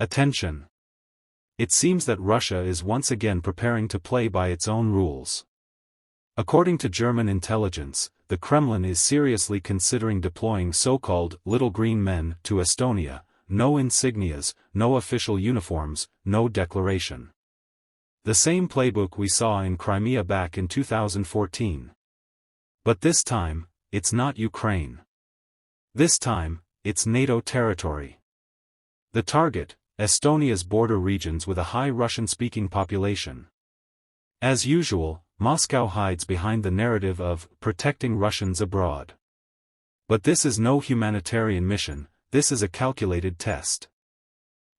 Attention! It seems that Russia is once again preparing to play by its own rules. According to German intelligence, the Kremlin is seriously considering deploying so-called little green men to Estonia, no insignias, no official uniforms, no declaration. The same playbook we saw in Crimea back in 2014. But this time, it's not Ukraine. This time, it's NATO territory. The target, Estonia's border regions with a high Russian-speaking population. As usual, Moscow hides behind the narrative of protecting Russians abroad. But this is no humanitarian mission, this is a calculated test.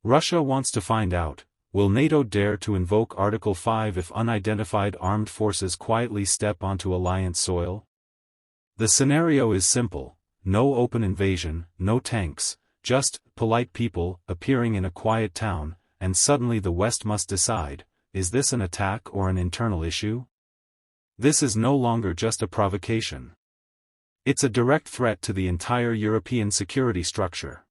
Russia wants to find out, will NATO dare to invoke Article 5 if unidentified armed forces quietly step onto alliance soil? The scenario is simple, no open invasion, no tanks, just polite people appearing in a quiet town, and suddenly the West must decide, is this an attack or an internal issue? This is no longer just a provocation. It's a direct threat to the entire European security structure.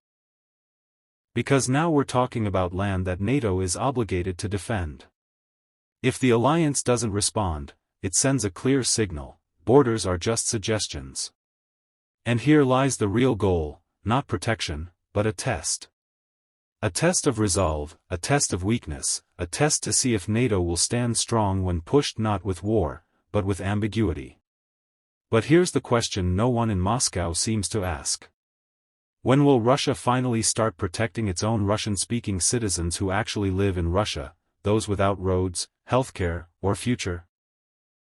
Because now we're talking about land that NATO is obligated to defend. If the alliance doesn't respond, it sends a clear signal, borders are just suggestions. And here lies the real goal, not protection, but a test. A test of resolve, a test of weakness, a test to see if NATO will stand strong when pushed not with war, but with ambiguity. But here's the question no one in Moscow seems to ask. When will Russia finally start protecting its own Russian-speaking citizens who actually live in Russia, those without roads, healthcare, or future?